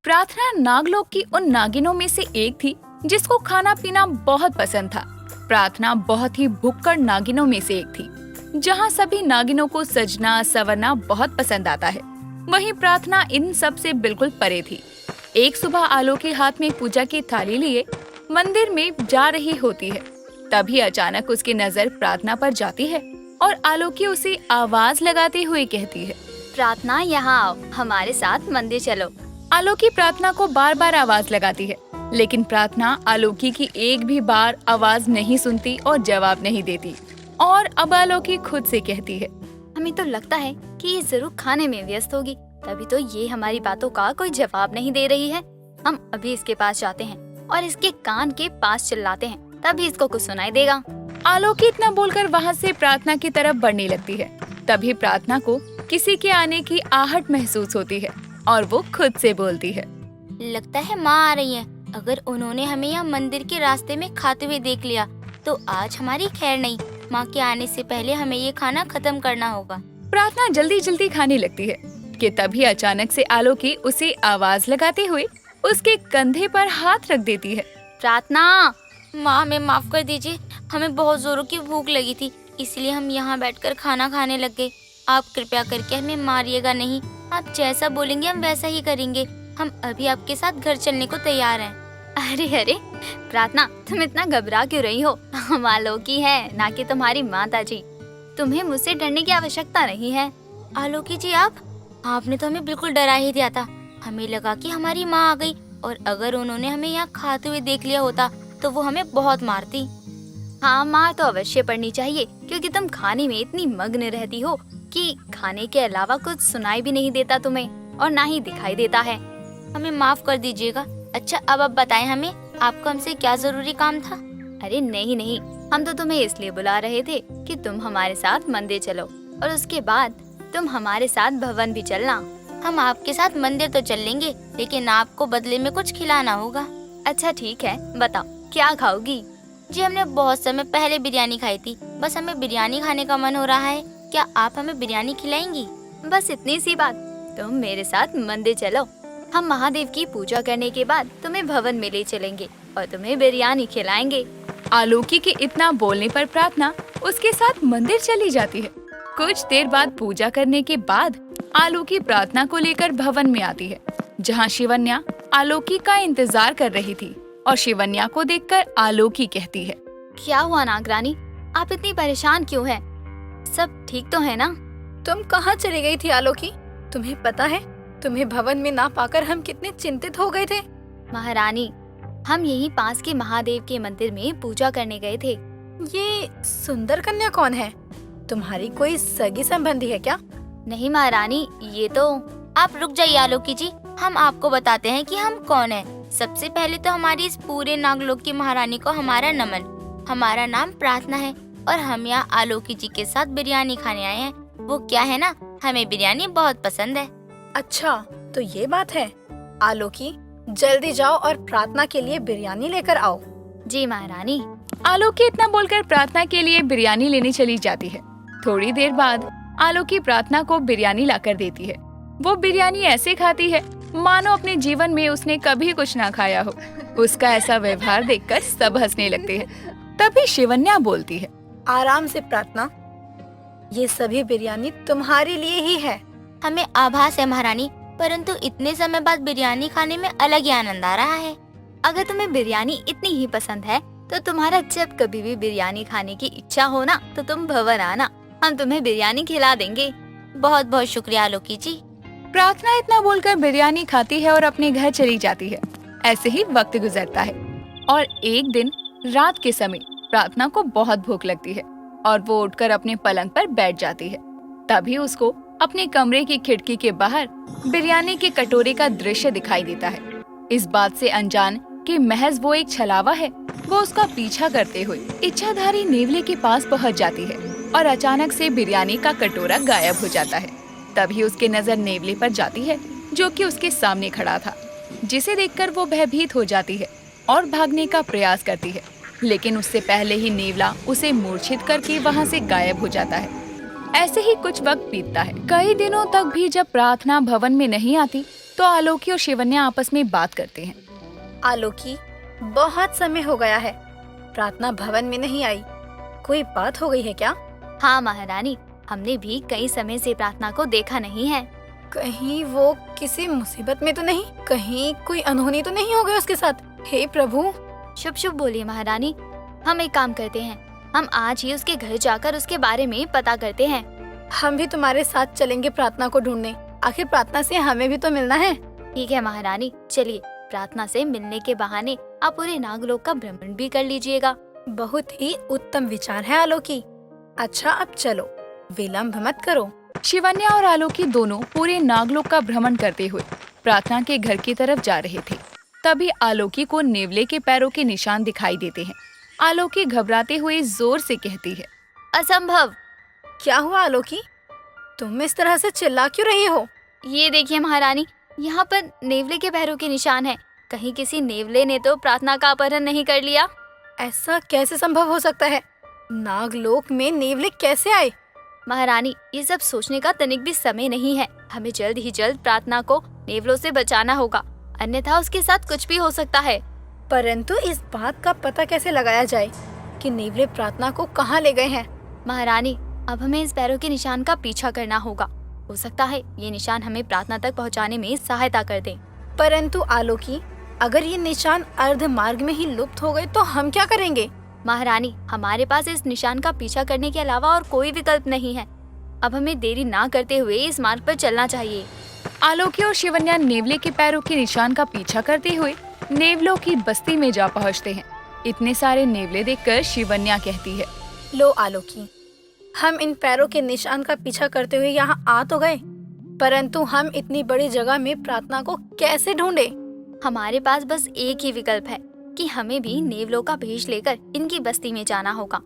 प्रार्थना नागलोक की उन नागिनों में से एक थी जिसको खाना पीना बहुत पसंद था। प्रार्थना बहुत ही भुक्कड़ नागिनों में से एक थी। जहाँ सभी नागिनों को सजना संवरना बहुत पसंद आता है, वहीं प्रार्थना इन सब से बिल्कुल परे थी। एक सुबह आलोकी हाथ में पूजा की थाली लिए मंदिर में जा रही होती है। तभी अचानक उसकी नजर प्रार्थना पर जाती है और आलोकी उसे आवाज लगाते हुए कहती है, प्रार्थना यहाँ आओ, हमारे साथ मंदिर चलो। आलोकी प्रार्थना को बार बार आवाज लगाती है, लेकिन प्रार्थना आलोकी की एक भी बार आवाज नहीं सुनती और जवाब नहीं देती। और अब आलोकी खुद से कहती है, हमें तो लगता है कि ये जरूर खाने में व्यस्त होगी, तभी तो ये हमारी बातों का कोई जवाब नहीं दे रही है। हम अभी इसके पास जाते हैं और इसके कान के पास चिल्लाते हैं, तभी इसको कुछ सुनाई देगा। आलोकी इतना बोलकर वहाँ से प्रार्थना की तरफ बढ़ने लगती है। तभी प्रार्थना को किसी के आने की आहट महसूस होती है और वो खुद से बोलती है, लगता है माँ आ रही है। अगर उन्होंने हमें यहाँ मंदिर के रास्ते में खाते हुए देख लिया तो आज हमारी खैर नहीं। माँ के आने से पहले हमें ये खाना खत्म करना होगा। प्रार्थना जल्दी जल्दी खाने लगती है कि तभी अचानक से आलोकी उसे आवाज लगाते हुए उसके कंधे पर हाथ रख देती है। प्रार्थना, माँ हमें माफ कर दीजिए, हमें बहुत जोरों की भूख लगी थी, इसलिए हम यहाँ बैठकर खाना खाने लग गए। आप कृपया करके हमें मारिएगा नहीं, आप जैसा बोलेंगे हम वैसा ही करेंगे। हम अभी आपके साथ घर चलने को तैयार हैं। अरे अरे प्रार्थना, तुम इतना घबरा क्यों रही हो? हम आलोकी है, ना कि तुम्हारी माता जी। तुम्हें मुझसे डरने की आवश्यकता नहीं है। आलोकी जी, आपने तो हमें बिल्कुल डरा ही दिया था। हमें लगा कि हमारी माँ आ गई और अगर उन्होंने हमें यहाँ खाते हुए देख लिया होता तो वो हमें बहुत मारती। हाँ, मार तो अवश्य पड़नी चाहिए, क्योंकि तुम खाने में इतनी मग्न रहती हो कि खाने के अलावा कुछ सुनाई भी नहीं देता तुम्हें और ना ही दिखाई देता है। हमें माफ कर दीजिएगा। अच्छा, अब आप बताएं हमें, आपको हमसे क्या जरूरी काम था? अरे नहीं, हम तो तुम्हें इसलिए बुला रहे थे कि तुम हमारे साथ मंदिर चलो और उसके बाद तुम हमारे साथ भवन भी चलना। हम आपके साथ मंदिर तो चल लेंगे, लेकिन आपको बदले में कुछ खिलाना होगा। अच्छा ठीक है, बताओ क्या खाओगी? जी, हमने बहुत समय पहले बिरयानी खाई थी, बस हमें बिरयानी खाने का मन हो रहा है। क्या आप हमें बिरयानी खिलाएंगी? बस इतनी सी बात। तुम मेरे साथ मंदिर चलो, हम महादेव की पूजा करने के बाद तुम्हें भवन में ले चलेंगे और तुम्हें बिरयानी खिलाएंगे। आलोकी के इतना बोलने पर प्रार्थना उसके साथ मंदिर चली जाती है। कुछ देर बाद पूजा करने के बाद आलोकी प्रार्थना को लेकर भवन में आती है, जहाँ शिवन्या आलोकी का इंतजार कर रही थी। और शिवन्या को देखकर आलोकी कहती है, क्या हुआ नागरानी, आप इतनी परेशान क्यों हैं? सब ठीक तो है ना? तुम कहाँ चली गई थी आलोकी? तुम्हें पता है, तुम्हें भवन में ना पाकर हम कितने चिंतित हो गए थे। महारानी, हम यहीं पास के महादेव के मंदिर में पूजा करने गए थे। ये सुंदर कन्या कौन है? तुम्हारी कोई सगी संबंधी है क्या? नहीं महारानी, ये तो। आप रुक जाइए आलोकी जी, हम आपको बताते हैं कि हम कौन है। सबसे पहले तो हमारी इस पूरे नागलोक की महारानी को हमारा नमन। हमारा नाम प्रार्थना है और हम यहाँ आलोकी जी के साथ बिरयानी खाने आए हैं। वो क्या है ना, हमें बिरयानी बहुत पसंद है। अच्छा, तो ये बात है। आलोकी, जल्दी जाओ और प्रार्थना के लिए बिरयानी लेकर आओ। जी महारानी। आलोकी इतना बोलकर प्रार्थना के लिए बिरयानी लेने चली जाती है। थोड़ी देर बाद आलोकी प्रार्थना को बिरयानी लाकर देती है। वो बिरयानी ऐसे खाती है मानो अपने जीवन में उसने कभी कुछ ना खाया हो। उसका ऐसा व्यवहार देखकर सब हंसने लगते हैं। तभी शिवन्या बोलती है, आराम से प्रार्थना, ये सभी बिरयानी तुम्हारे लिए ही है। हमें आभास है महारानी, परंतु इतने समय बाद बिरयानी खाने में अलग ही आनंद आ रहा है। अगर तुम्हें बिरयानी इतनी ही पसंद है तो तुम्हारा जब कभी भी बिरयानी खाने की इच्छा हो ना तो तुम भवन आना, हम तुम्हें बिरयानी खिला देंगे। बहुत बहुत शुक्रिया आलोकी जी। प्रार्थना इतना बोलकर बिरयानी खाती है और अपने घर चली जाती है। ऐसे ही वक्त गुजरता है और एक दिन रात के समय प्रार्थना को बहुत भूख लगती है और वो उठकर अपने पलंग पर बैठ जाती है। तभी उसको अपने कमरे की खिड़की के बाहर बिरयानी के कटोरे का दृश्य दिखाई देता है। इस बात से अनजान कि महज वो एक छलावा है, वो उसका पीछा करते हुए इच्छाधारी नेवले के पास पहुंच जाती है और अचानक से बिरयानी का कटोरा गायब हो जाता है। तभी उसकी नजर नेवले पर जाती है, जो कि उसके सामने खड़ा था, जिसे देखकर वो भयभीत हो जाती है और भागने का प्रयास करती है, लेकिन उससे पहले ही नेवला उसे मूर्छित करके वहाँ से गायब हो जाता है। ऐसे ही कुछ वक्त बीतता है। कई दिनों तक भी जब प्रार्थना भवन में नहीं आती तो आलोकी और शिवन्या आपस में बात करते हैं। आलोकी, बहुत समय हो गया है, प्रार्थना भवन में नहीं आई। कोई बात हो गई है क्या? हाँ महारानी, हमने भी कई समय से प्रार्थना को देखा नहीं है। कहीं वो किसी मुसीबत में तो नहीं? कहीं कोई अनहोनी तो नहीं हो गई उसके साथ? हे प्रभु। शुभ शुभ बोलिए महारानी। हम एक काम करते हैं, हम आज ही उसके घर जाकर उसके बारे में पता करते हैं। हम भी तुम्हारे साथ चलेंगे प्रार्थना को ढूंढने। आखिर प्रार्थना से हमें भी तो मिलना है। ठीक है महारानी, चलिए। प्रार्थना से मिलने के बहाने आप पूरे नागलोक का भ्रमण भी कर लीजिएगा। बहुत ही उत्तम विचार है आलोकी। अच्छा, अब चलो, विलम्ब मत करो। शिवन्या और आलोकी दोनों पूरे नागलोक का भ्रमण करते हुए प्रार्थना के घर की तरफ जा रहे थे। तभी आलोकी को नेवले के पैरों के निशान दिखाई देते हैं। आलोकी घबराते हुए जोर से कहती है, असंभव। क्या हुआ आलोकी? तुम इस तरह से चिल्ला क्यों रही हो? ये देखिए महारानी, यहाँ पर नेवले के पैरों के निशान हैं। कहीं किसी नेवले ने तो प्रार्थना का अपहरण नहीं कर लिया? ऐसा कैसे संभव हो सकता है? नागलोक में नेवले कैसे आए? महारानी, ये सब सोचने का तनिक भी समय नहीं है। हमें जल्द ही जल्द प्रार्थना को नेवलों से बचाना होगा, अन्यथा उसके साथ कुछ भी हो सकता है। परंतु इस बात का पता कैसे लगाया जाए कि नेवले प्रार्थना को कहाँ ले गए हैं? महारानी, अब हमें इस पैरों के निशान का पीछा करना होगा। हो सकता है ये निशान हमें प्रार्थना तक पहुंचाने में सहायता कर दें। परंतु आलोकी, अगर ये निशान अर्ध मार्ग में ही लुप्त हो गए तो हम क्या करेंगे? महारानी, हमारे पास इस निशान का पीछा करने के अलावा और कोई विकल्प नहीं है। अब हमें देरी ना करते हुए इस मार्ग पर चलना चाहिए। आलोकी और शिवन्या नेवले के पैरों के निशान का पीछा करते हुए नेवलों की बस्ती में जा पहुंचते हैं। इतने सारे नेवले देखकर शिवन्या कहती है, लो आलोकी, हम इन पैरों के निशान का पीछा करते हुए यहाँ आ तो गए, परंतु हम इतनी बड़ी जगह में प्रार्थना को कैसे ढूंढे? हमारे पास बस एक ही विकल्प है कि हमें भी नेवलों का भेष लेकर इनकी बस्ती में जाना होगा,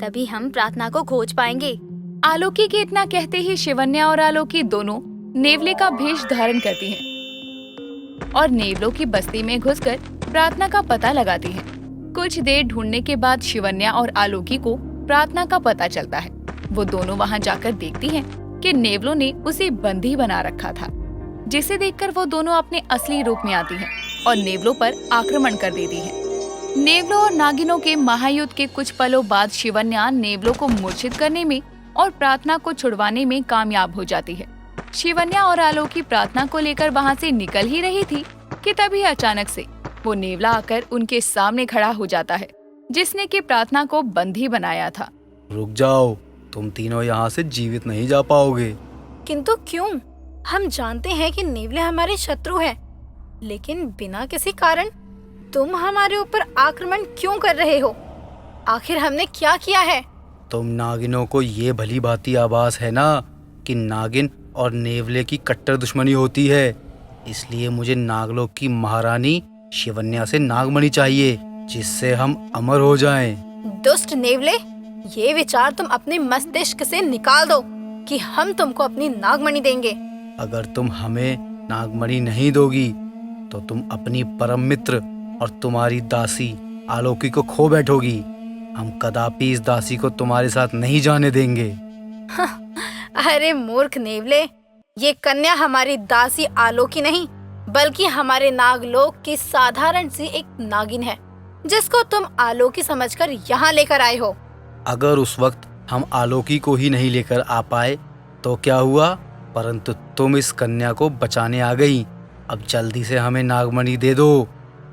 तभी हम प्रार्थना को खोज पाएंगे। आलोकी के इतना कहते ही शिवन्या और आलोकी दोनों नेवले का भेष धारण करती हैं और नेवलों की बस्ती में घुसकर प्रार्थना का पता लगाती हैं। कुछ देर ढूंढने के बाद शिवन्या और आलोकी को प्रार्थना का पता चलता है। वो दोनों वहां जाकर देखती हैं कि नेवलों ने उसे बंदी बना रखा था, जिसे देखकर वो दोनों अपने असली रूप में आती हैं और नेवलों पर आक्रमण कर देती हैं। नेवलों और नागिनों के महायुद्ध के कुछ पलों बाद शिवन्या नेवलों को मूर्छित करने में और प्रार्थना को छुड़वाने में कामयाब हो जाती है। शिवन्या और आलोकी प्रार्थना को लेकर वहां से निकल ही रही थी कि तभी अचानक से वो नेवला आकर उनके सामने खड़ा हो जाता है, जिसने कि प्रार्थना को बंदी बनाया था। रुक जाओ, तुम तीनों यहाँ से जीवित नहीं जा पाओगे। किंतु क्यों? हम जानते हैं कि नेवले हमारे शत्रु हैं, लेकिन बिना किसी कारण तुम हमारे ऊपर आक्रमण क्यों कर रहे हो? आखिर हमने क्या किया है? तुम नागिनों को ये भली भांति आभास है ना कि नागिन और नेवले की कट्टर दुश्मनी होती है, इसलिए मुझे नागलोक की महारानी शिवन्या से नागमणि चाहिए, जिससे हम अमर हो जाएं। दुष्ट नेवले, ये विचार तुम अपने मस्तिष्क से निकाल दो कि हम तुमको अपनी नागमणि देंगे। अगर तुम हमें नागमणि नहीं दोगी तो तुम अपनी परम मित्र और तुम्हारी दासी आलोकी को खो बैठोगी। हम कदापि इस दासी को तुम्हारे साथ नहीं जाने देंगे। अरे मूर्ख नेवले, ये कन्या हमारी दासी आलोकी नहीं, बल्कि हमारे नागलोक की साधारण सी एक नागिन है, जिसको तुम आलोकी समझकर यहाँ लेकर आए हो। अगर उस वक्त हम आलोकी को ही नहीं लेकर आ पाए तो क्या हुआ, परंतु तुम इस कन्या को बचाने आ गई। अब जल्दी से हमें नागमणि दे दो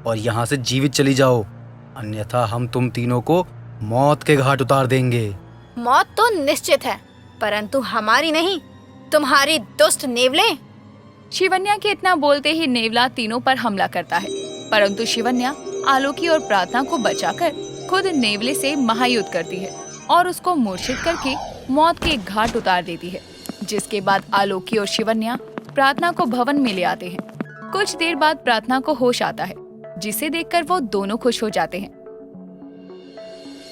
और यहाँ से जीवित चली जाओ, अन्यथा हम तुम तीनों को मौत के घाट उतार देंगे। मौत तो निश्चित है, परंतु हमारी नहीं, तुम्हारी दुष्ट नेवले। शिवन्या के इतना बोलते ही नेवला तीनों पर हमला करता है, परंतु शिवन्या आलोकी और प्रार्थना को बचाकर खुद नेवले से महायुद्ध करती है और उसको मूर्छित करके मौत के घाट उतार देती है। जिसके बाद आलोकी और शिवन्या प्रार्थना को भवन में ले आते हैं। कुछ देर बाद प्रार्थना को होश आता है, जिसे देखकर वो दोनों खुश हो जाते हैं।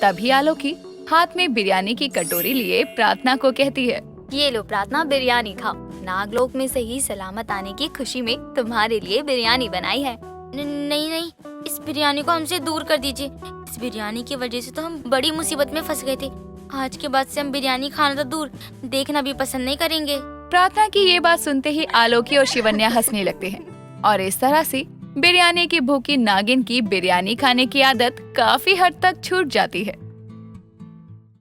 तभी आलोकी हाथ में बिरयानी की कटोरी लिए प्रार्थना को कहती है, ये लो प्रार्थना, बिरयानी खाओ। नागलोक में सही सलामत आने की खुशी में तुम्हारे लिए बिरयानी बनाई है। नहीं नहीं, इस बिरयानी को हमसे दूर कर दीजिए। इस बिरयानी की वजह से तो हम बड़ी मुसीबत में फंस गए थे। आज के बाद से हम बिरयानी खाना तो दूर, देखना भी पसंद नहीं करेंगे। प्रार्थना की ये बात सुनते ही आलोकी और शिवन्या हंसने लगते हैं और इस तरह से बिरयानी की भूखी नागिन की बिरयानी खाने की आदत काफी हद तक छूट जाती है।